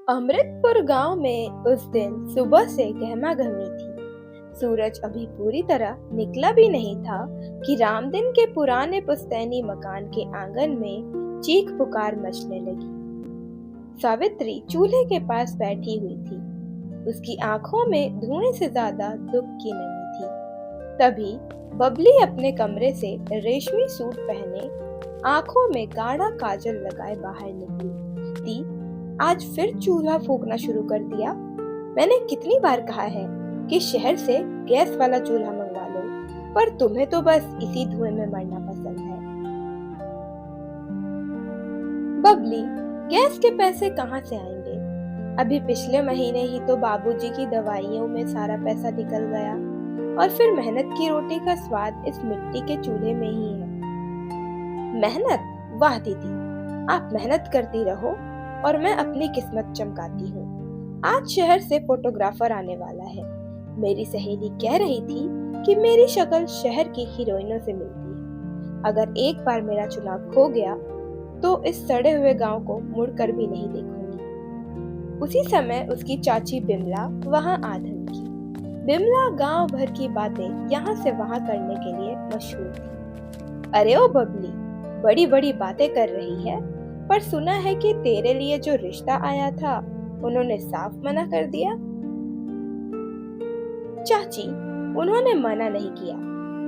अमृतपुर गांव में उस दिन सुबह से गहमागहमी थी। सूरज अभी पूरी तरह निकला भी नहीं था कि रामदीन के पुराने पुश्तैनी मकान के आंगन में चीख पुकार मचने लगी। सावित्री चूल्हे के पास बैठी हुई थी। उसकी आंखों में धुएं से ज्यादा दुख की नमी थी। तभी बबली अपने कमरे से रेशमी सूट पहने, आंखों में गाढ़ा काजल लगाए बाहर निकली। आज फिर चूल्हा फूंकना शुरू कर दिया। मैंने कितनी बार कहा है कि शहर से गैस वाला चूल्हा मंगवा लो, पर तुम्हें तो बस इसी धुएं में मरना पसंद है। बबली, गैस के पैसे कहाँ से आएंगे? अभी पिछले महीने ही तो बाबूजी की दवाइयों में सारा पैसा निकल गया, और फिर मेहनत की रोटी का स्वाद इस मिट्टी के चूल्हे में ही है। मेहनत? वाह दीदी, आप मेहनत करती रहो और मैं अपनी किस्मत चमकाती हूँ। आज शहर से फोटोग्राफर आने वाला है। मेरी सहेली कह रही थी कि मेरी शक्ल शहर की हीरोइनों से मिलती है। अगर एक बार मेरा चुनाव खो गया तो इस सड़े हुए गांव को मुड़कर भी नहीं देखूंगी। उसी समय उसकी चाची बिमला वहां आ धमकी। बिमला गांव भर की बातें यहाँ से वहां करने के लिए मशहूर थी। अरे ओ बबली, बड़ी बड़ी बातें कर रही है, पर सुना है कि तेरे लिए जो रिश्ता आया था उन्होंने साफ मना कर दिया। चाची, उन्होंने मना नहीं किया,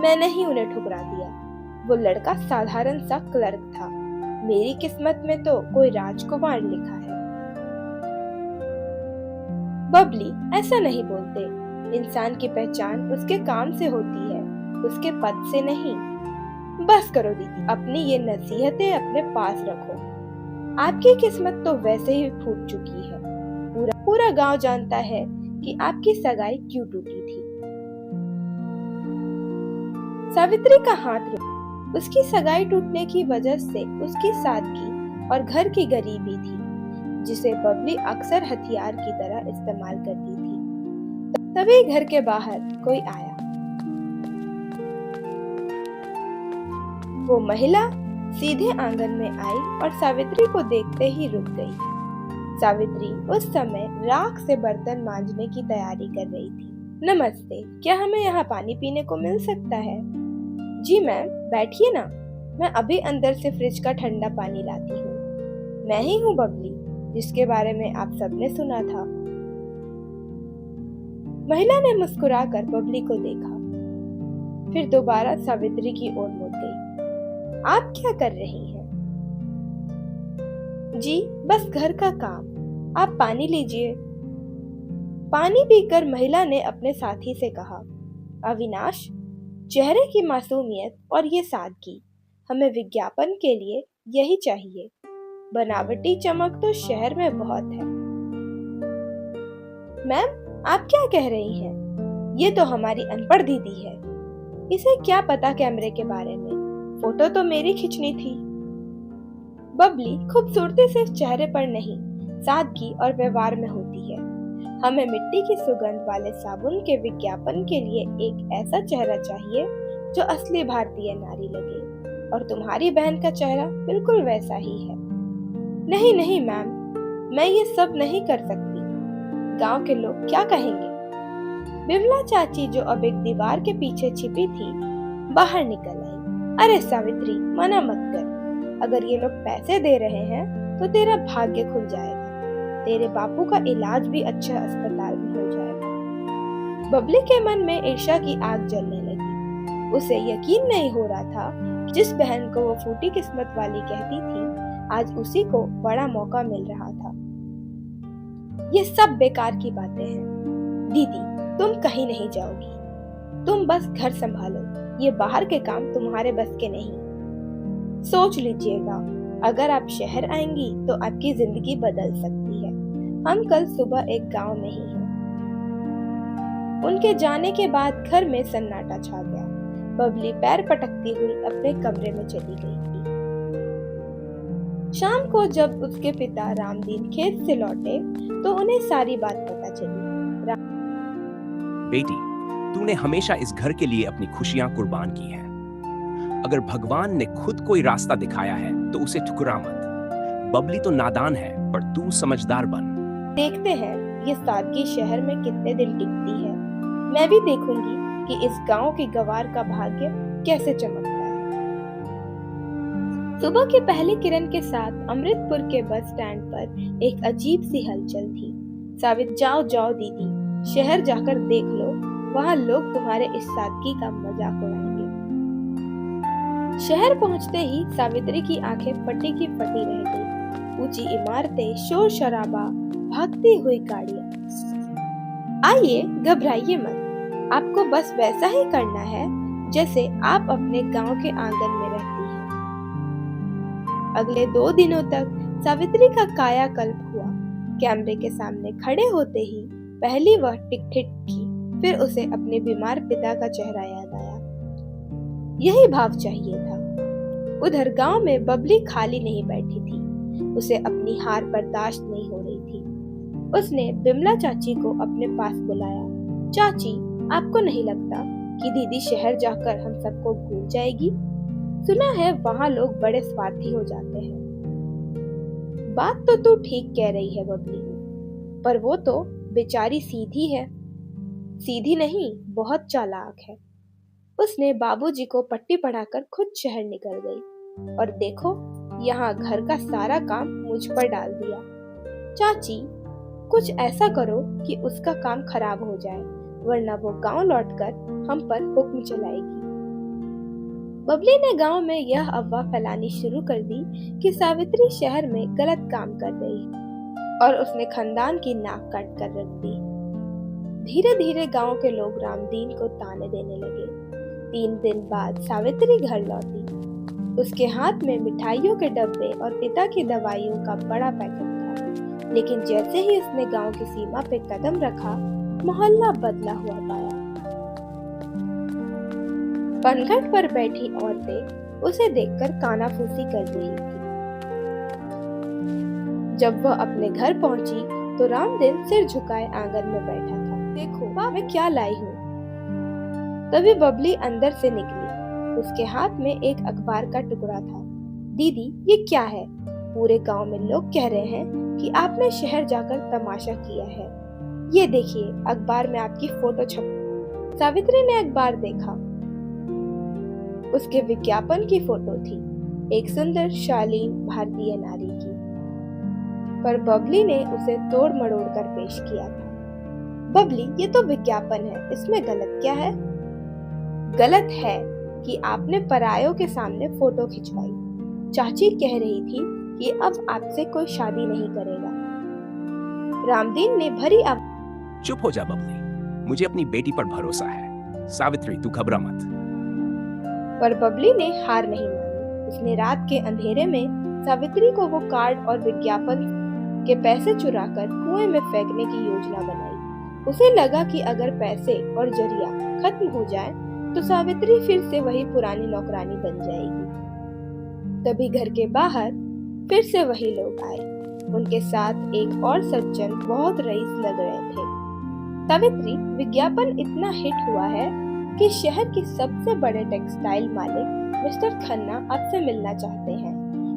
मैंने ही उन्हें ठुकरा दिया। वो लड़का साधारण सा क्लर्क था। मेरी किस्मत में तो कोई राजकुमार लिखा है। बबली, ऐसा नहीं बोलते। इंसान की पहचान उसके काम से होती है, उसके पद से नहीं। बस करो दीदी, अपनी ये नसीहतें अपने पास रखो। आपकी किस्मत तो वैसे ही फूट चुकी है। पूरा गांव जानता है कि आपकी सगाई क्यों टूटी थी। सावित्री का हाथ रुका। उसकी सगाई टूटने की वजह से उसकी सादगी और घर की गरीबी थी, जिसे बबली अक्सर हथियार की तरह इस्तेमाल करती थी। तभी घर के बाहर कोई आया। वो महिला सीधे आंगन में आई और सावित्री को देखते ही रुक गई। सावित्री उस समय राख से बर्तन मांजने की तैयारी कर रही थी। नमस्ते, क्या हमें यहाँ पानी पीने को मिल सकता है? जी मैम, बैठिए ना, मैं अभी अंदर से फ्रिज का ठंडा पानी लाती हूँ। मैं ही हूँ बबली, जिसके बारे में आप सबने सुना था। महिला ने मुस्कुराकर बबली को देखा, फिर दोबारा सावित्री की ओर मुड़ गई। आप क्या कर रही हैं? जी, बस घर का काम। आप पानी लीजिए। पानी पीकर महिला ने अपने साथी से कहा, अविनाश, चेहरे की मासूमियत और ये सादगी, हमें विज्ञापन के लिए यही चाहिए। बनावटी चमक तो शहर में बहुत है। मैम, आप क्या कह रही हैं? ये तो हमारी अनपढ़ दीदी है। इसे क्या पता कैमरे के बारे में? फोटो तो मेरी खींचनी थी। बबली, खूबसूरती सिर्फ चेहरे पर नहीं, सादगी और व्यवहार में होती है। हमें मिट्टी की सुगंध वाले साबुन के विज्ञापन के लिए एक ऐसा चेहरा चाहिए जो असली भारतीय नारी लगे, और तुम्हारी बहन का चेहरा बिल्कुल वैसा ही है। नहीं नहीं मैम, मैं ये सब नहीं कर सकती। गांव के लोग क्या कहेंगे? बिमला चाची, जो अब एक दीवार के पीछे छिपी थी, बाहर निकल आई। अरे सावित्री, मना मत कर। अगर ये लोग पैसे दे रहे हैं तो तेरा भाग्य खुल जाएगा। तेरे बापू का इलाज भी अच्छे अस्पताल में हो जाएगा। बबली के मन में ईर्ष्या की आग जलने लगी। उसे यकीन नहीं हो रहा था कि जिस बहन को वो फूटी किस्मत वाली कहती थी, आज उसी को बड़ा मौका मिल रहा था। ये सब बेकार की बातें हैं। दीदी, तुम कहीं नहीं जाओगी। तुम बस घर संभालो। ये बाहर के काम तुम्हारे बस के नहीं। सोच लीजिएगा, अगर आप शहर आएंगी तो आपकी जिंदगी बदल सकती है। हम कल सुबह एक गांव में ही हैं। उनके जाने के बाद घर में सन्नाटा छा गया। बबली पैर पटकती हुई अपने कमरे में चली गई। शाम को जब उसके पिता रामदीन खेत से लौटे तो उन्हें सारी बात पता चली। बेटी, तूने हमेशा इस घर के लिए अपनी खुशियां कुर्बान की हैं। अगर भगवान ने खुद कोई रास्ता दिखाया है तो उसे ठुकरा मत। बबली तो नादान है, पर तू समझदार बन। देखते हैं ये सादगी शहर में कितने दिन टिकती है। मैं भी देखूंगी कि इस गांव की गवार का भाग्य कैसे चमकता है। सुबह की पहली किरण के साथ अमृतपुर के बस स्टैंड पर एक अजीब सी हलचल थी। सावित, जाओ जाओ दीदी, शहर जाकर देख लो, वहाँ लोग तुम्हारे इस सादगी का मजाक उड़ाएंगे। शहर पहुंचते ही सावित्री की आंखें फटी की फटी रह गई। ऊंची इमारतें, शोर शराबा, भागती हुई गाड़ियां। आइए, घबराइए मत, आपको बस वैसा ही करना है जैसे आप अपने गांव के आंगन में रहती हैं। अगले 2 दिनों तक सावित्री का कायाकल्प हुआ। कैमरे के सामने खड़े होते ही पहली वह टिक-टिक की, फिर उसे अपने बीमार पिता का चेहरा याद आया। यही भाव चाहिए था। उधर गांव में बबली खाली नहीं बैठी थी। उसे अपनी हार बर्दाश्त नहीं हो रही थी। उसने बिमला चाची को अपने पास बुलाया। चाची, आपको नहीं लगता कि दीदी शहर जाकर हम सबको भूल जाएगी? सुना है वहाँ लोग बड़े स्वार्थी हो जाते हैं। बात तो तू ठीक कह रही है बबली, पर वो तो बेचारी सीधी है। सीधी नहीं, बहुत चालाक है। उसने बाबूजी को पट्टी पढ़ाकर खुद शहर निकल गई और देखो, यहाँ घर का सारा काम मुझ पर डाल दिया। चाची, कुछ ऐसा करो कि उसका काम खराब हो जाए, वरना वो गांव लौटकर हम पर हुक्म चलाएगी। बबली ने गांव में यह अफवाह फैलानी शुरू कर दी कि सावित्री शहर में गलत काम कर रही है और उसने खानदान की नाक काट कर रख दी। धीरे धीरे गांव के लोग रामदीन को ताने देने लगे। 3 दिन बाद सावित्री घर लौटी। उसके हाथ में मिठाइयों के डब्बे और पिता की दवाइयों का बड़ा पैकेट था। लेकिन जैसे ही उसने गांव की सीमा पे कदम रखा, मोहल्ला बदला हुआ पाया। पनघट पर बैठी औरतें उसे देखकर कानाफूसी कर रही थी। जब वह अपने घर पहुंची तो रामदीन सिर झुकाए आंगन में बैठा था। देखो मैं क्या लाई हूँ। तभी बबली अंदर से निकली। उसके हाथ में एक अखबार का टुकड़ा था। दीदी, ये क्या है? पूरे गांव में लोग कह रहे हैं कि आपने शहर जाकर तमाशा किया है। ये देखिए, अखबार में आपकी फोटो छपी। सावित्री ने अखबार देखा। उसके विज्ञापन की फोटो थी, एक सुंदर शालीन भारतीय नारी की। पर बबली ने उसे तोड़ मरोड़ कर पेश किया था। बबली, ये तो विज्ञापन है, इसमें गलत क्या है? गलत है कि आपने परायों के सामने फोटो खिंचवाई। चाची कह रही थी कि अब आपसे कोई शादी नहीं करेगा। रामदीन ने भरी चुप हो जा बबली, मुझे अपनी बेटी पर भरोसा है। सावित्री, तू घबरा मत। पर बबली ने हार नहीं मानी। उसने रात के अंधेरे में सावित्री को वो कार्ड और विज्ञापन के पैसे चुराकर कुएं में फेंकने की योजना बनाई। उसे लगा कि अगर पैसे और जरिया खत्म हो जाए तो सावित्री फिर से वही पुरानी नौकरानी बन जाएगी। तभी घर के बाहर फिर से वही लोग आए। उनके साथ एक और सज्जन बहुत रईस लग रहे थे। सावित्री, विज्ञापन इतना हिट हुआ है कि शहर के सबसे बड़े टेक्सटाइल मालिक मिस्टर खन्ना आपसे मिलना चाहते हैं।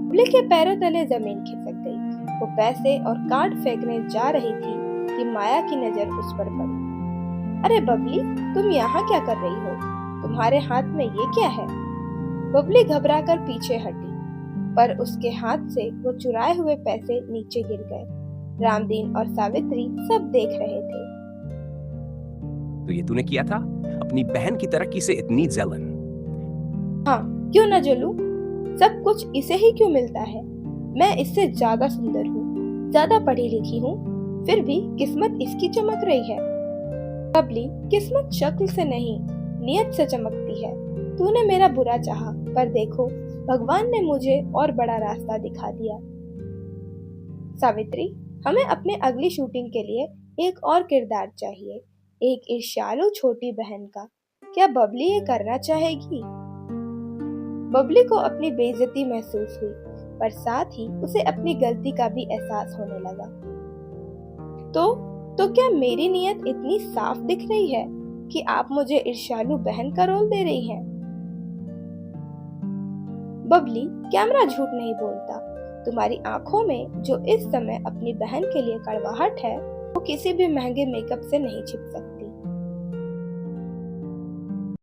बबली के पैरों तले जमीन खिसक गई। वो पैसे और कार्ड फेंकने जा रही थी कि माया की नजर उस पर पड़ी। अरे बबली, तुम यहाँ क्या कर रही हो? तुम्हारे हाथ में ये क्या है? बबली घबराकर पीछे हटी, पर उसके हाथ से वो चुराए हुए पैसे नीचे गिर गए। रामदीन और सावित्री सब देख रहे थे। तो ये तूने किया था? अपनी बहन की तरक्की से इतनी जलन? हाँ, क्यों न जलूं? सब कुछ इसे ही क्यों मिलता है? मैं इससे ज्यादा सुंदर हूँ, ज्यादा पढ़ी लिखी हूँ, फिर भी किस्मत इसकी चमक रही है। बबली, किस्मत शक्ल से नहीं, नियत से चमकती है। तूने मेरा बुरा चाहा, पर देखो, भगवान ने मुझे और बड़ा रास्ता दिखा दिया। सावित्री, हमें अपने अगली शूटिंग के लिए एक और किरदार चाहिए, एक ईर्ष्यालु छोटी बहन का। क्या बबली ये करना चाहेगी? बबली को अपनी बेइज्जती महसूस हुई, पर साथ ही उसे अपनी गलती का भी एहसास होने लगा। तो क्या मेरी नीयत इतनी साफ दिख रही है कि आप मुझे ईर्ष्यालु बहन का रोल दे रही हैं? बबली, कैमरा झूठ नहीं बोलता। तुम्हारी आंखों में जो इस समय अपनी बहन के लिए कड़वाहट है वो किसी भी महंगे मेकअप से नहीं छिप सकती।